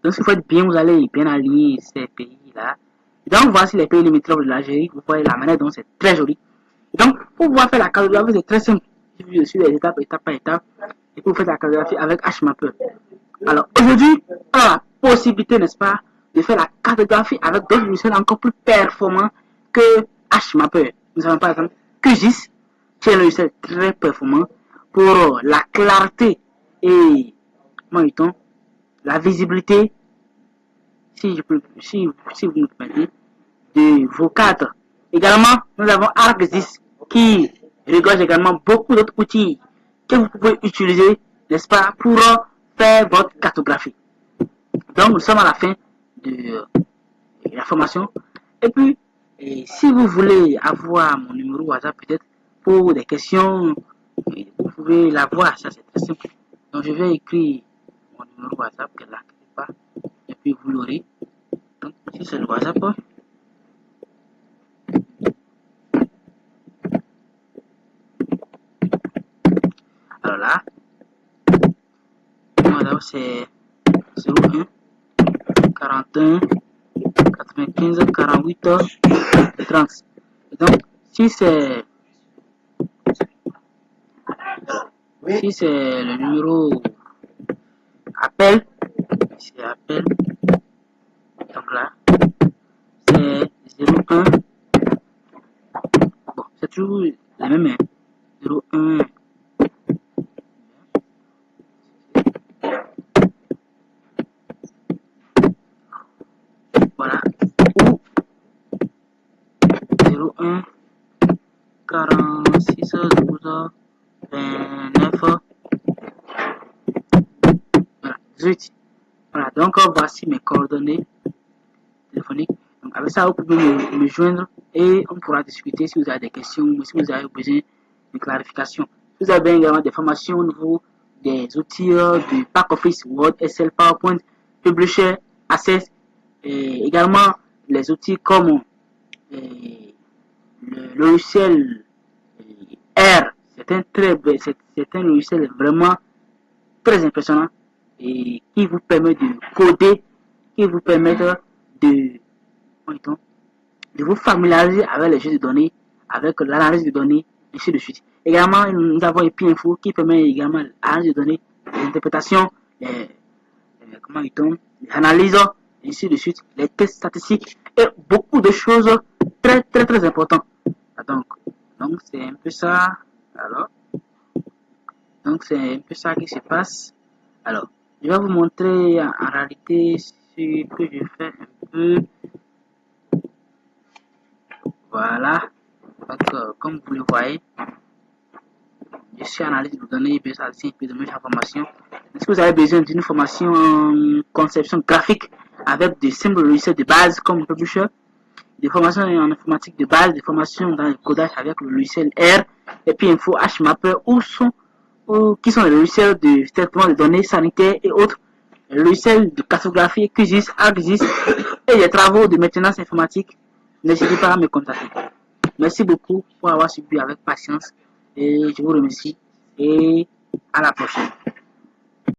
Donc, si vous faites bien, vous allez bien aligner ces pays-là. Donc, voici les pays limitrophes de l'Algérie. Vous voyez la manière dont c'est très joli. Donc, pour pouvoir faire la cartographie, c'est très simple. Je suis les étapes, étape par étape. Et pour faire la cartographie avec HMapper. Alors, aujourd'hui, on a la possibilité, n'est-ce pas, de faire la cartographie avec d'autres logiciels encore plus performants que HMapper. Nous avons par exemple QGIS, qui est un logiciel très performant pour la clarté et, comment dit-on, la visibilité, si vous me permettez, de vos cadres. Également, nous avons ArcGIS qui regorge également beaucoup d'autres outils que vous pouvez utiliser, n'est-ce pas, pour faire votre cartographie. Donc, nous sommes à la fin de la formation. Et puis, si vous voulez avoir mon numéro WhatsApp, peut-être pour des questions, vous pouvez l'avoir. Ça, c'est très simple. Donc, je vais écrire mon numéro WhatsApp, ne l'inquiétez pas. Et puis, vous l'aurez. Donc, ici, c'est le WhatsApp. Alors là, WhatsApp, c'est 01 41 95 48 30. Et donc, si c'est le numéro appel, c'est appel, donc là, c'est 01, bon, c'est toujours la même, hein, 01, voilà, ou 01 46 12 29 voilà, 18. Voilà, donc voici mes coordonnées téléphoniques. Donc avec ça, vous pouvez me joindre et on pourra discuter si vous avez des questions ou si vous avez besoin de clarification. Si vous avez également des formations au niveau des outils du Pack Office, Word, Excel, PowerPoint, Publisher, Access, et également les outils comme le logiciel R, c'est un logiciel vraiment très impressionnant et qui vous permet de coder, qui vous permet de vous familiariser avec les jeux de données, avec l'analyse de données, ainsi de suite. Également, nous avons EpiInfo qui permet également l'analyse de données, l'interprétation, comment dit-on, l'analyse, ainsi de suite, les tests statistiques et beaucoup de choses très très très importantes. Donc c'est un peu ça. Alors, donc c'est un peu ça qui se passe. Alors, je vais vous montrer en réalité ce que je fais un peu. Voilà. Donc, comme vous le voyez, je suis analyste de données et ça aussi de mes informations. Est-ce que vous avez besoin d'une formation en conception graphique avec des simples logiciels de base comme Publisher, des formations en informatique de base, des formations dans le codage avec le logiciel R, et puis Info, HMapper, qui sont les logiciels de traitement de données sanitaires et autres, les logiciels de cartographie, QGIS, ArcGIS et les travaux de maintenance informatique. N'hésitez pas à me contacter. Merci beaucoup pour avoir suivi avec patience et je vous remercie et à la prochaine.